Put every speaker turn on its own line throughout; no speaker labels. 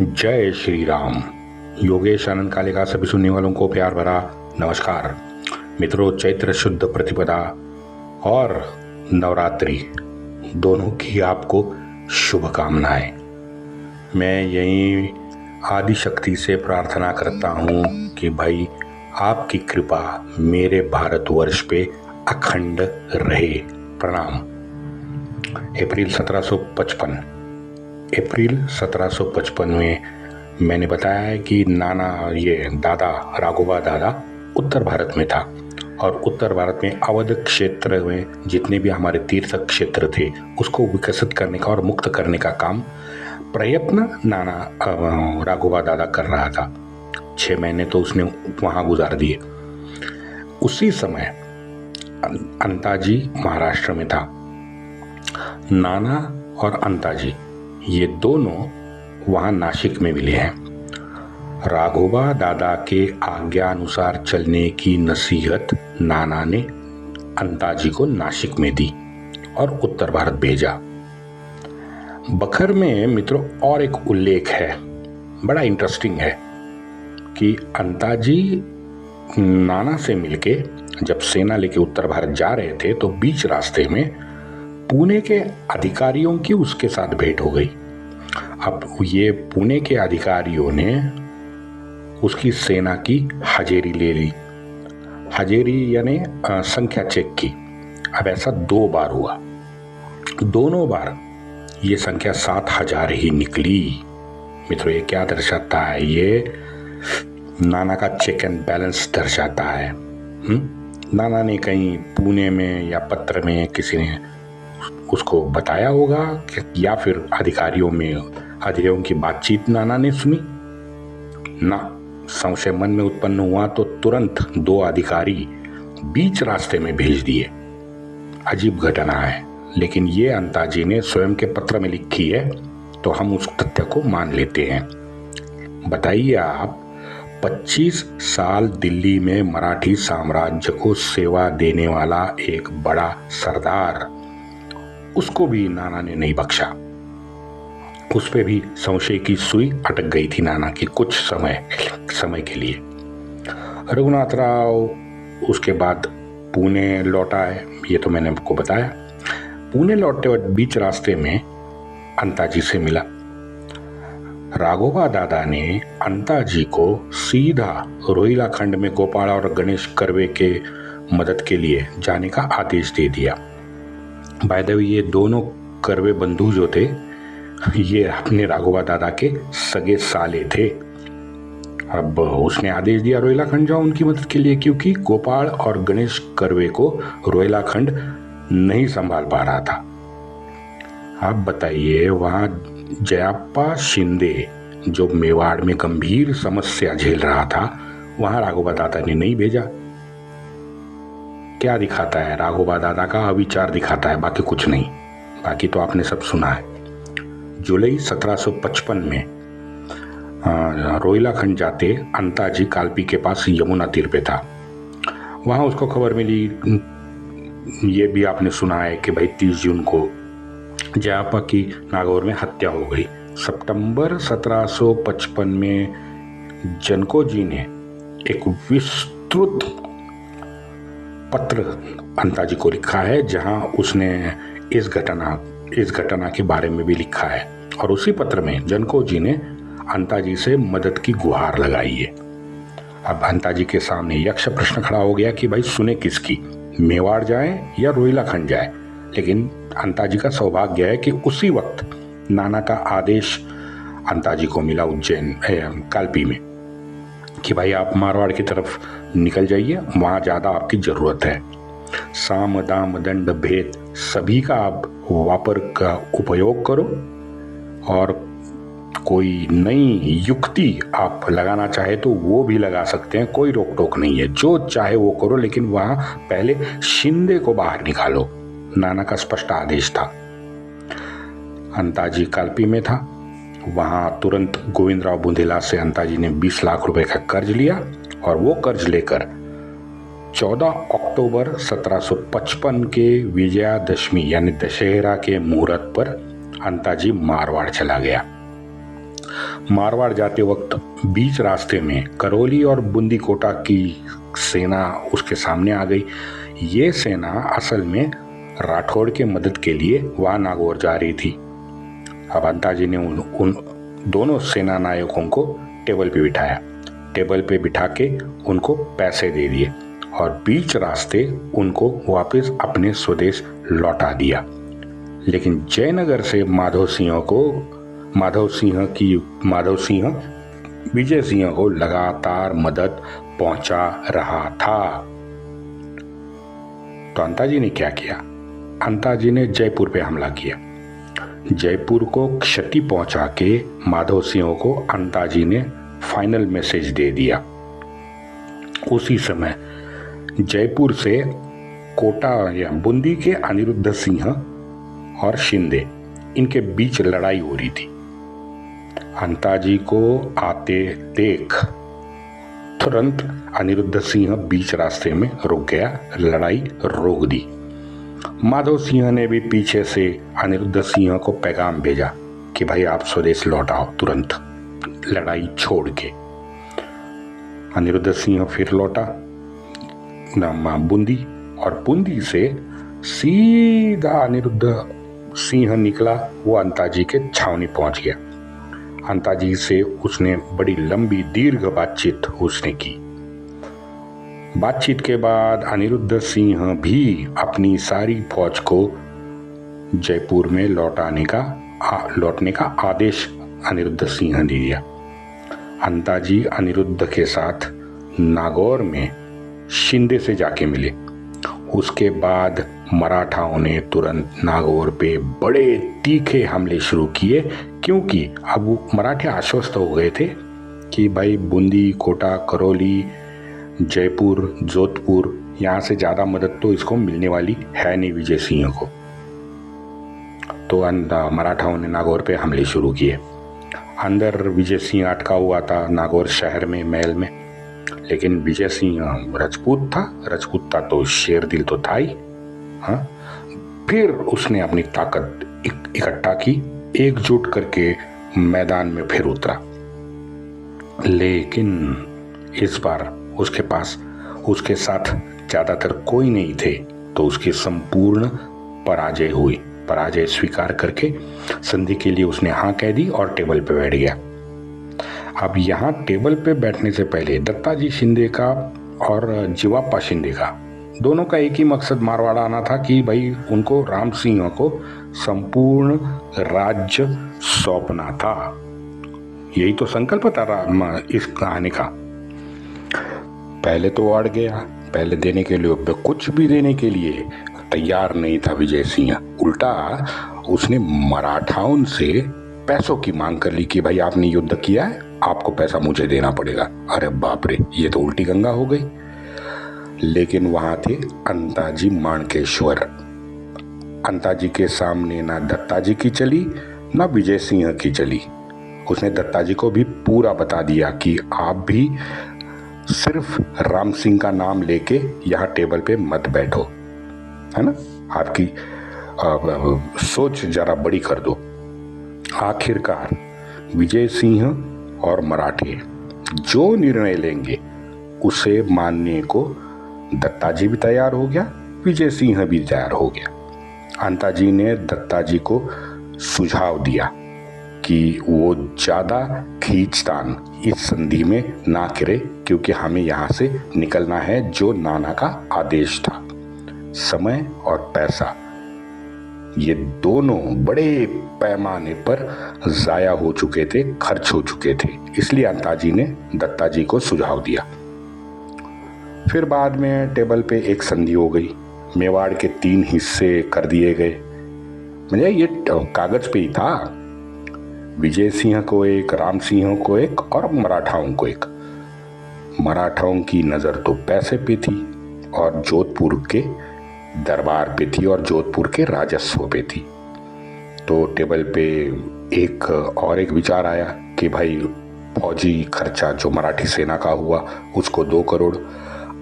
जय श्री राम। योगेश आनंद कालेका सभी सुनने वालों को प्यार भरा नमस्कार। मित्रों, चैत्र शुद्ध प्रतिपदा और नवरात्रि दोनों की आपको शुभकामनाएं। मैं यही आदि शक्ति से प्रार्थना करता हूँ कि भाई आपकी कृपा मेरे भारतवर्ष पे अखंड रहे। प्रणाम। अप्रैल 1755 में मैंने बताया है कि दादा राघोबा दादा उत्तर भारत में था और उत्तर भारत में अवध क्षेत्र में जितने भी हमारे तीर्थ क्षेत्र थे उसको विकसित करने का और मुक्त करने का प्रयत्न राघोबा दादा कर रहा था। 6 महीने तो उसने वहाँ गुजार दिए। उसी समय अंताजी महाराष्ट्र में था। नाना और अंताजी ये दोनों वहाँ नासिक में मिले हैं। राघोबा दादा के आज्ञा अनुसार चलने की नसीहत नाना ने अंताजी को नासिक में दी और उत्तर भारत भेजा। बखर में मित्रों और एक उल्लेख है, बड़ा इंटरेस्टिंग है कि अंताजी नाना से मिलके जब सेना लेके उत्तर भारत जा रहे थे तो बीच रास्ते में पुणे के अधिकारियों की उसके साथ भेंट हो गई। अब ये पुणे के अधिकारियों ने उसकी सेना की हाजिरी ले ली। हाजिरी यानी संख्या चेक की। अब ऐसा 2 बार हुआ। दोनों बार ये संख्या 7000 ही निकली। मित्रों, ये क्या दर्शाता है? ये नाना का चेक एंड बैलेंस दर्शाता है। नाना ने कहीं पुणे में या पत्र में किसी ने उसको बताया होगा या फिर अधिकारियों की बातचीत नाना ने सुनी ना। संशय मन में उत्पन्न हुआ तो तुरंत 2 अधिकारी बीच रास्ते में भेज दिए। अजीब घटना है, लेकिन ये अंताजी ने स्वयं के पत्र में लिखी है तो हम उस तथ्य को मान लेते हैं। बताइए आप, 25 साल दिल्ली में मराठी साम्राज्य को सेवा देने वाला एक बड़ा सरदार, उसको भी नाना ने नहीं बख्शा। उस पे भी संशय की सुई अटक गई थी नाना की कुछ समय के लिए। रघुनाथ राव उसके बाद पुणे लौटा है, ये तो मैंने आपको बताया। पुणे लौटते वक्त बीच रास्ते में अंताजी से मिला। राघोबा दादा ने अंताजी को सीधा रोहिलाखंड में गोपाल और गणेश कर्वे के मदद के लिए जाने का आदेश दे दिया। बाय द वे, ये दोनों कर्वे बंधु जो थे ये अपने राघोबा दादा के सगे साले थे। अब उसने आदेश दिया रोहिलाखंड जाओ उनकी मदद के लिए, क्योंकि गोपाल और गणेश कर्वे को रोहिलाखंड नहीं संभाल पा रहा था। आप बताइए, वहां जयाप्पा शिंदे जो मेवाड़ में गंभीर समस्या झेल रहा था, वहां राघोबा दादा ने नहीं भेजा। क्या दिखाता है? राघोबा दादा का अविचार दिखाता है, बाकी कुछ नहीं। बाकी तो आपने सब सुना है। जुलाई 1755 में रोहिलाखंड जाते अंताजी कालपी के पास यमुना तीर पे था। वहां उसको खबर मिली, ये भी आपने सुना है कि भाई 30 जून को जयाप्पा की नागौर में हत्या हो गई। सितंबर 1755 में जनको जी ने एक विस्तृत पत्र अंताजी को लिखा है, जहां उसने इस घटना के बारे में भी लिखा है। और उसी पत्र में जनको जी ने अंताजी से मदद की गुहार लगाई है। अब अंताजी के सामने यक्ष प्रश्न खड़ा हो गया कि भाई सुने किसकी, मेवाड़ जाए या रोहिलाखंड जाए। लेकिन अंताजी का सौभाग्य है कि उसी वक्त नाना का आदेश अंताजी को मिला उज्जैन कालपी में कि भाई आप मारवाड़ की तरफ निकल जाइए, वहां ज्यादा आपकी जरूरत है। साम दाम दंड भेद सभी का आप वापर का उपयोग करो और कोई नई युक्ति आप लगाना चाहे तो वो भी लगा सकते हैं, कोई रोक टोक नहीं है। जो चाहे वो करो, लेकिन वहां पहले शिंदे को बाहर निकालो। नाना का स्पष्ट आदेश था। अंताजी कालपी में था। वहां तुरंत गोविंदराव बुंदेला से अंताजी ने 20 लाख रुपए का कर्ज लिया और वो कर्ज लेकर 14 अक्टूबर 1755 के विजयादशमी यानी दशहरा के मुहूर्त पर अंताजी मारवाड़ चला गया। मारवाड़ जाते वक्त बीच रास्ते में करौली और बूंदी कोटा की सेना उसके सामने आ गई। ये सेना असल में राठौड़ के मदद के लिए वहां नागौर जा रही थी। अब अंताजी ने उन दोनों सेना नायकों को टेबल पे बिठाया। टेबल पे बिठा के उनको पैसे दे दिए और बीच रास्ते उनको वापस अपने स्वदेश लौटा दिया। लेकिन जयनगर से माधव सिंह विजय सिंह को लगातार मदद पहुंचा रहा था। तो अंताजी ने क्या किया? अंताजी ने जयपुर पे हमला किया। जयपुर को क्षति पहुंचा के माधव सिंह को अंताजी ने फाइनल मैसेज दे दिया। उसी समय जयपुर से कोटा या बूंदी के अनिरुद्ध सिंह और शिंदे इनके बीच लड़ाई हो रही थी। अंताजी को आते देख तुरंत अनिरुद्ध सिंह बीच रास्ते में रुक गया, लड़ाई रोक दी। माधव सिंह ने भी पीछे से अनिरुद्ध सिंह को पैगाम भेजा कि भाई आप स्वदेश लौट आओ तुरंत, लड़ाई छोड़ के। अनिरुद्ध सिंह फिर लौटा बूंदी और बूंदी से सीधा अनिरुद्ध सिंह निकला, वो अंताजी के छावनी पहुंच गया। अंताजी से उसने बड़ी लंबी दीर्घ बातचीत उसने की। बातचीत के बाद अनिरुद्ध सिंह भी अपनी सारी फौज को जयपुर में लौटने का आदेश अनिरुद्ध सिंह ने दिया। अंताजी अनिरुद्ध के साथ नागौर में शिंदे से जाके मिले। उसके बाद मराठाओं ने तुरंत नागौर पे बड़े तीखे हमले शुरू किए, क्योंकि अब वो मराठे आश्वस्त हो गए थे कि भाई बूंदी, कोटा, करौली, जयपुर, जोधपुर, यहाँ से ज़्यादा मदद तो इसको मिलने वाली है नहीं विजय सिंह को। तो मराठाओं ने नागौर पे हमले शुरू किए। अंदर विजय सिंह अटका हुआ था नागौर शहर में, महल में, लेकिन विजय सिंह राजपूत था तो शेर दिल तो था ही। हाँ, फिर उसने अपनी ताकत इकट्ठा की, एकजुट करके मैदान में फिर उतरा। लेकिन इस बार उसके साथ ज्यादातर कोई नहीं थे, तो उसकी संपूर्ण पराजय हुई। पराजय स्वीकार करके संधि के लिए उसने हाँ कह दी और टेबल पे बैठ गया। अब यहाँ टेबल पे बैठने से पहले दत्ताजी शिंदे का और जीवाप्पा शिंदे का दोनों का एक ही मकसद मारवाड़ आना था कि भाई उनको राम सिंह को संपूर्ण राज्य सौंपना था। यही तो संकल्प था इस कहानी का। पहले तो अड़ गया, पहले देने के लिए कुछ भी देने के लिए तैयार नहीं था विजय सिंह। उल्टा उसने मराठाओं से पैसों की मांग कर ली कि भाई आपने युद्ध किया है, आपको पैसा मुझे देना पड़ेगा। अरे बाप रे, ये तो उल्टी गंगा हो गई। लेकिन वहां थे अंताजी माणकेश्वर। अंताजी के सामने ना दत्ताजी की चली ना विजय सिंह की चली। उसने दत्ताजी को भी पूरा बता दिया कि आप भी सिर्फ राम सिंह का नाम लेके यहाँ टेबल पे मत बैठो, है ना, आपकी सोच जरा बड़ी कर दो। आखिरकार विजय सिंह और मराठे जो निर्णय लेंगे उसे मानने को दत्ताजी भी तैयार हो गया, विजय सिंह भी तैयार हो गया। अंताजी ने दत्ताजी को सुझाव दिया कि वो ज़्यादा खींचतान इस संधि में ना करे, क्योंकि हमें यहाँ से निकलना है, जो नाना का आदेश था। समय और पैसा ये दोनों बड़े पैमाने पर ज़ाया हो चुके थे, खर्च हो चुके थे। इसलिए अंताजी ने दत्ताजी को सुझाव दिया। फिर बाद में टेबल पे एक संधि हो गई। मेवाड़ के 3 हिस्से कर दिए गए। मुझे ये कागज पे ही था। विजय सिंह को एक, राम सिंह को एक और मराठाओं को एक। मराठाओं की नज़र तो पैसे पे थी और जोधपुर के दरबार पे थी और जोधपुर के राजस्व पे थी। तो टेबल पे एक विचार आया कि भाई फौजी खर्चा जो मराठी सेना का हुआ उसको 2 करोड़,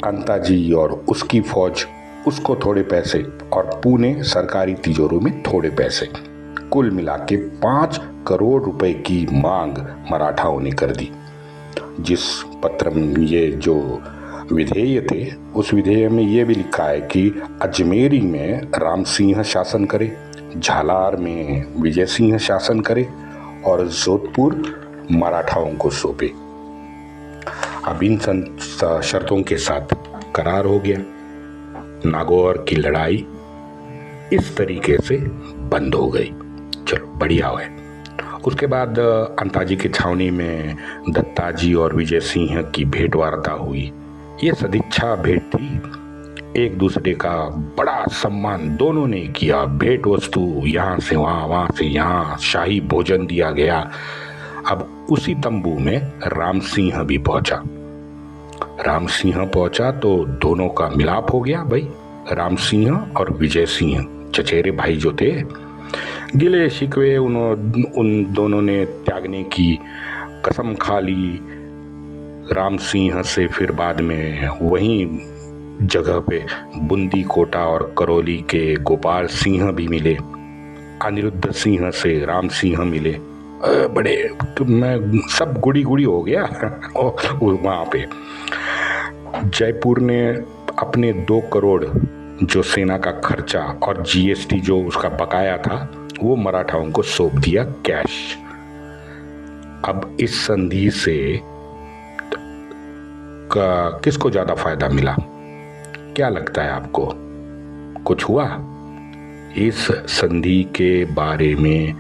अंताजी और उसकी फौज उसको थोड़े पैसे, और पुणे सरकारी तिजोरों में थोड़े पैसे। कुल मिला के 5 करोड़ रुपए की मांग मराठाओं ने कर दी। जिस पत्र में ये जो विधेय थे, उस विधेय में ये भी लिखा है कि अजमेरी में राम सिंह शासन करे, झालार में विजय सिंह शासन करे और जोधपुर मराठाओं को सौंपे। अब इन शर्तों के साथ करार हो गया। नागौर की लड़ाई इस तरीके से बंद हो गई। चलो बढ़िया है। उसके बाद अंताजी की छावनी में दत्ताजी और विजय सिंह की भेंट वार्ता हुई। ये सदिच्छा भेंट थी, एक दूसरे का बड़ा सम्मान दोनों ने किया। भेंट वस्तु यहाँ से वहाँ, वहाँ से यहाँ, शाही भोजन दिया गया। अब उसी तंबू में राम सिंह भी पहुंचा। राम सिंह पहुंचा तो दोनों का मिलाप हो गया। भाई राम सिंह और विजय सिंह चचेरे भाई जो थे, गिले शिकवे उन दोनों ने त्यागने की कसम खा ली। राम सिंह से फिर बाद में वहीं जगह पे बूंदी कोटा और करौली के गोपाल सिंह भी मिले। अनिरुद्ध सिंह से राम सिंह मिले। बड़े मैं सब गुड़ी गुड़ी हो गया वहाँ पे। जयपुर ने अपने 2 करोड़ जो सेना का खर्चा और जीएसटी जो उसका बकाया था वो मराठाओं को सौंप दिया कैश। अब इस संधि से किसको ज्यादा फायदा मिला, क्या लगता है आपको? कुछ हुआ? इस संधि के बारे में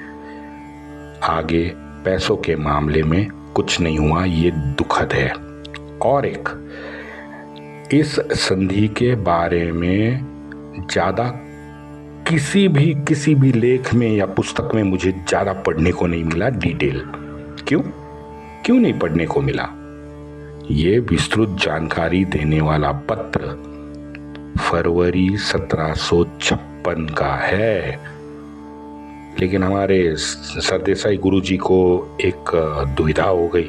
आगे पैसों के मामले में कुछ नहीं हुआ, ये दुखद है। और एक, इस संधि के बारे में ज़्यादा किसी भी लेख में या पुस्तक में मुझे ज़्यादा पढ़ने को नहीं मिला डिटेल। क्यों नहीं पढ़ने को मिला? ये विस्तृत जानकारी देने वाला पत्र फरवरी 1756 का है, लेकिन हमारे सरदेसाई गुरुजी को एक दुविधा हो गई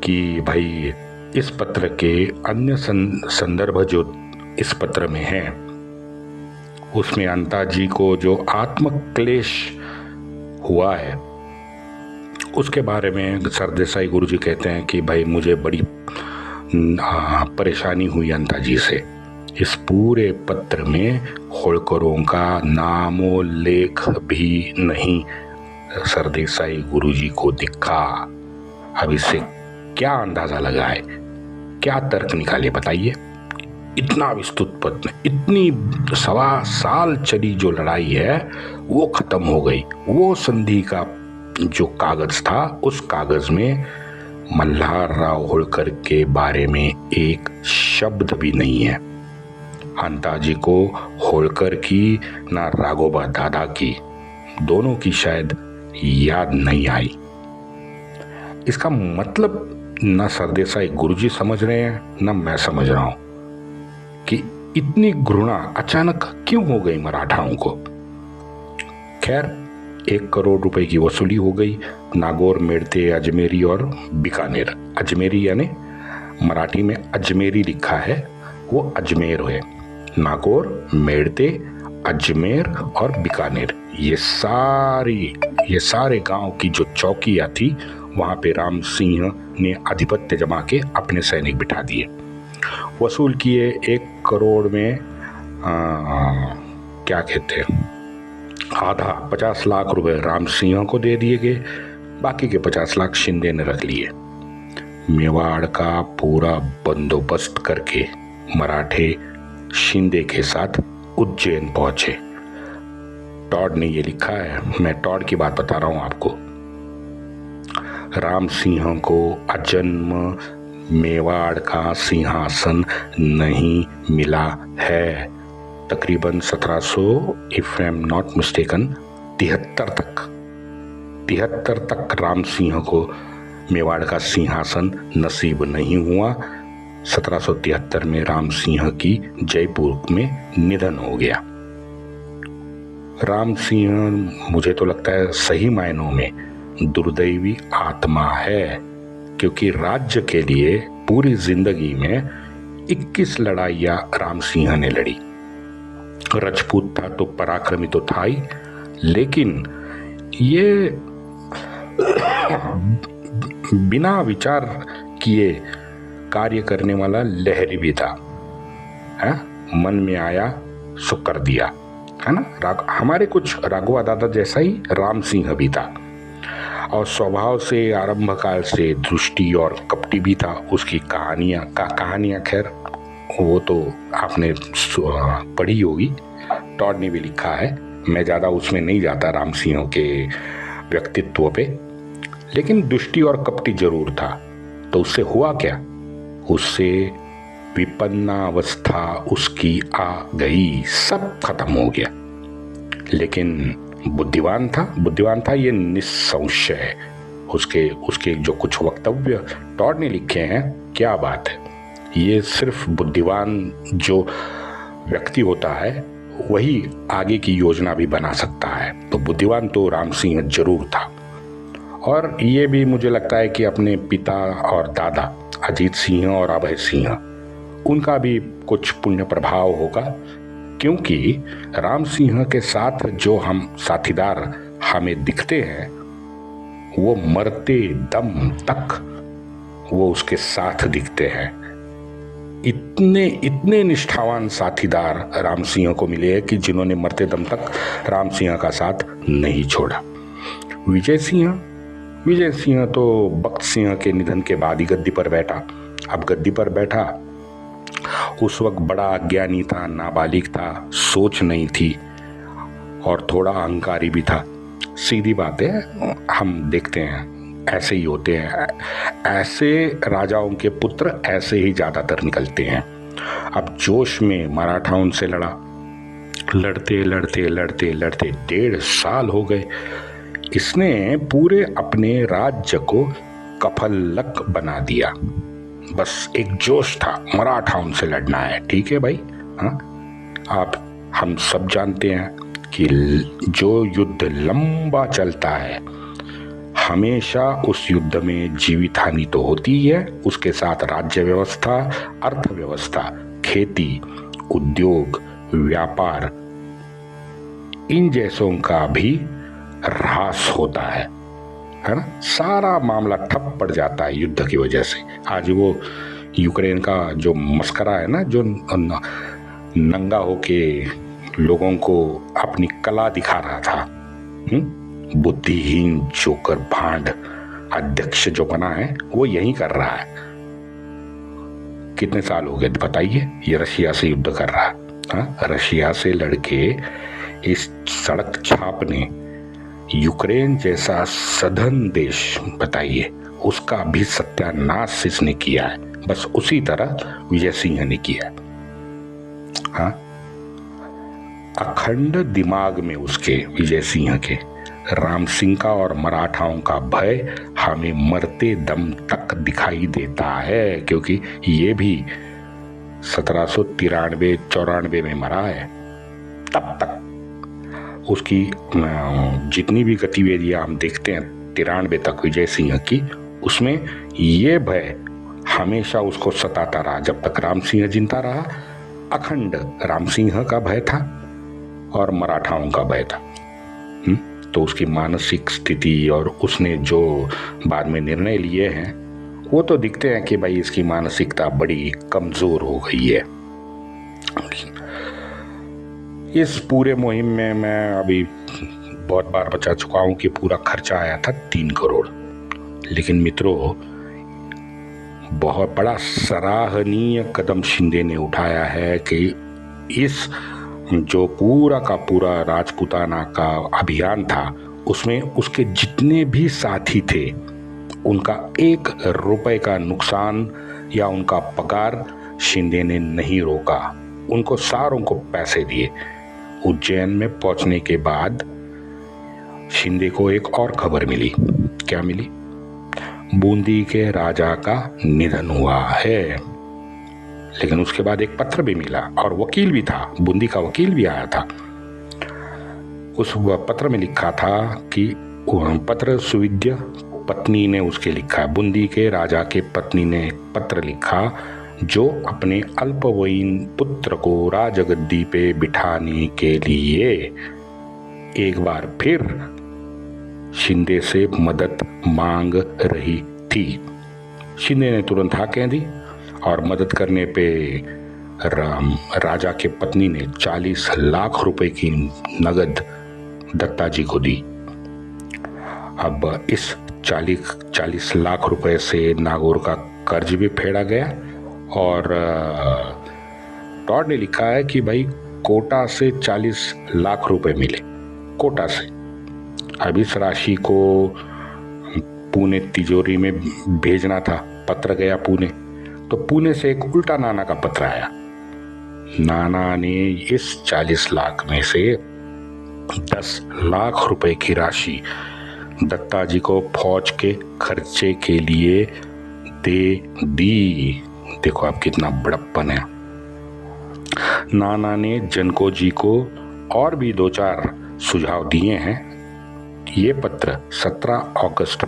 कि भाई इस पत्र के अन्य संदर्भ जो इस पत्र में है, उसमें अंताजी को जो आत्मक्लेश हुआ है उसके बारे में सरदेसाई गुरुजी कहते हैं कि भाई मुझे बड़ी परेशानी हुई अंताजी से। इस पूरे पत्र में होळकरों का नामो लेख भी नहीं सरदेसाई गुरुजी को दिखा। अब इससे क्या अंदाजा लगाए, क्या तर्क निकाले बताइए? इतना विस्तृत पत्र, इतनी 1.25 साल चली जो लड़ाई है वो खत्म हो गई। वो संधि का जो कागज था, उस कागज में मल्हारराव होळकर के बारे में एक शब्द भी नहीं है। अंताजी को होळकर की ना राघोबा दादा की, दोनों की शायद याद नहीं आई। इसका मतलब ना सरदेसाई गुरुजी समझ रहे हैं ना मैं समझ रहा हूं कि इतनी घृणा अचानक क्यों हो गई मराठाओं को। खैर 1 करोड़ रुपए की वसूली हो गई। नागौर, मेड़ते, अजमेरी और बीकानेर। अजमेरी यानी मराठी में अजमेरी लिखा है, वो अजमेर है। नागौर, मेड़ते, अजमेर और बीकानेर, ये सारे गांव की जो चौकियां थी वहां पे राम सिंह ने आधिपत्य जमा के अपने सैनिक बिठा दिए। वसूल किए 1 करोड़ में क्या कहते हैं, आधा 50 लाख रुपए राम सिंह को दे दिए गए, बाकी के 50 लाख शिंदे ने रख लिए। मेवाड़ का पूरा बंदोबस्त करके मराठे शिंदे के साथ उज्जैन पहुंचे। टॉड ने ये लिखा है, मैं टॉड की बात बता रहा हूं आपको। राम सिंह को अजन्म मेवाड़ का सिंहासन नहीं मिला है। तकरीबन 1700 if I am not mistaken 73 तक राम सिंह को मेवाड़ का सिंहासन नसीब नहीं हुआ। 1773 में राम सिंह की जयपुर में निधन हो गया। राम सिंह मुझे तो लगता है सही मायनों में दुर्दैवी आत्मा है, क्योंकि राज्य के लिए पूरी जिंदगी में 21 लड़ाइयां राम सिंह ने लड़ी। राजपूत था तो पराक्रमी तो था ही, लेकिन ये बिना विचार किए कार्य करने वाला लहरी भी था, है? मन में आया सो कर दिया, है ना। हमारे कुछ राघवा दादा जैसा ही राम सिंह भी था, और स्वभाव से आरंभ काल से दृष्टि और कपटी भी था। उसकी कहानियाँ खैर वो तो आपने पढ़ी होगी, टॉड ने भी लिखा है, मैं ज़्यादा उसमें नहीं जाता राम सिंह के व्यक्तित्व पे, लेकिन दुष्टी और कपटी जरूर था। तो उससे हुआ क्या? उससे विपन्नावस्था उसकी आ गई, सब खत्म हो गया। लेकिन बुद्धिवान था ये निस्संशय है। उसके जो कुछ वक्तव्य टॉड ने लिखे हैं, क्या बात है। ये सिर्फ बुद्धिमान जो व्यक्ति होता है वही आगे की योजना भी बना सकता है। तो बुद्धिवान तो राम सिंह जरूर था। और ये भी मुझे लगता है कि अपने पिता और दादा अजीत सिंह और अभय सिंह, उनका भी कुछ पुण्य प्रभाव होगा, क्योंकि राम सिंह के साथ जो हम साथीदार हमें दिखते हैं वो मरते दम तक वो उसके साथ दिखते हैं। इतने निष्ठावान साथीदार राम सिंह को मिले हैं कि जिन्होंने मरते दम तक राम सिंह का साथ नहीं छोड़ा। विजय सिंह तो बख्त सिंह के निधन के बाद ही गद्दी पर बैठा। अब गद्दी पर बैठा, उस वक्त बड़ा अज्ञानी था, नाबालिग था, सोच नहीं थी और थोड़ा अहंकारी भी था। सीधी बात है, हम देखते हैं ऐसे ही होते हैं। ऐसे राजाओं के पुत्र ऐसे ही ज्यादातर निकलते हैं। अब जोश में मराठा उनसे लड़ा, लड़ते 1.5 साल हो गए। इसने पूरे अपने राज्य को कफल्लक बना दिया। बस एक जोश था, मराठा उनसे लड़ना है, ठीक है भाई। हाँ, आप हम सब जानते हैं कि जो युद्ध लंबा चलता है हमेशा उस युद्ध में जीवित हानि तो होती ही है, उसके साथ राज्य व्यवस्था, अर्थव्यवस्था, खेती, उद्योग, व्यापार, इन जैसों का भी ह्रास होता है ना। सारा मामला ठप पड़ जाता है युद्ध की वजह से। आज वो यूक्रेन का जो मस्करा है ना, जो नंगा होके लोगों को अपनी कला दिखा रहा था, बुद्धिहीन जोकर भांड अध्यक्ष जो बना है वो यही कर रहा है। कितने साल हो गए बताइए, ये रशिया से युद्ध कर रहा है। रशिया से लड़के इस सड़क छाप ने यूक्रेन जैसा सधन देश, बताइए, उसका भी सत्यानाश इसने किया है। बस उसी तरह विजय सिंह ने किया। हाँ, अखंड दिमाग में उसके विजय सिंह के राम सिंह का और मराठाओं का भय हमें मरते दम तक दिखाई देता है, क्योंकि ये भी 1793-94 में मरा है। तब तक उसकी जितनी भी गतिविधियां हम देखते हैं 93 तक विजय सिंह की, उसमें ये भय हमेशा उसको सताता रहा। जब तक राम सिंह जिंदा रहा, अखंड राम सिंह का भय था और मराठाओं का भय था। तो उसकी मानसिक स्थिति और उसने जो बाद में निर्णय लिए हैं वो तो दिखते हैं कि भाई इसकी मानसिकता बड़ी कमजोर हो गई है। इस पूरे मुहिम में मैं अभी बहुत बार बता चुका हूं कि पूरा खर्चा आया था 3 करोड़। लेकिन मित्रों, बहुत बड़ा सराहनीय कदम शिंदे ने उठाया है कि इस जो पूरा का पूरा राजपूताना का अभियान था उसमें उसके जितने भी साथी थे उनका 1 रुपए का नुकसान या उनका पगार शिंदे ने नहीं रोका। उनको सारों को पैसे दिए। उज्जैन में पहुंचने के बाद शिंदे को एक और खबर मिली। क्या मिली? बूंदी के राजा का निधन हुआ है। लेकिन उसके बाद एक पत्र भी मिला और वकील भी था, बूंदी का वकील भी आया था। उस पत्र में लिखा था कि पत्र सुविद्य पत्नी ने उसके लिखा है, बूंदी के राजा के पत्नी ने एक पत्र लिखा जो अपने अल्पवयीन पुत्र को राजगद्दी पे बिठाने के लिए एक बार फिर शिंदे से मदद मांग रही थी। शिंदे ने तुरंत हाँ कह दी और मदद करने पे राजा के पत्नी ने 40 लाख रुपए की नगद दत्ता जी को दी। अब इस 40 लाख रुपए से नागौर का कर्ज भी फेड़ा गया और टॉड ने लिखा है कि भाई कोटा से 40 लाख रुपए मिले, कोटा से। अब इस राशि को पुणे तिजोरी में भेजना था, पत्र गया पुणे, तो पुणे से एक उल्टा नाना का पत्र आया। नाना ने इस 40 लाख में से 10 लाख रुपए की राशि दत्ता जी को फौज के खर्चे के लिए दे दी। देखो आप कितना बड़प्पन है। नाना ने जनको जी को और भी 2-4 सुझाव दिए हैं। ये पत्र 17 अगस्त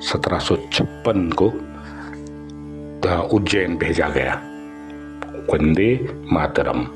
1756 को उज्जैन भेजा गया। वंदे मातरम।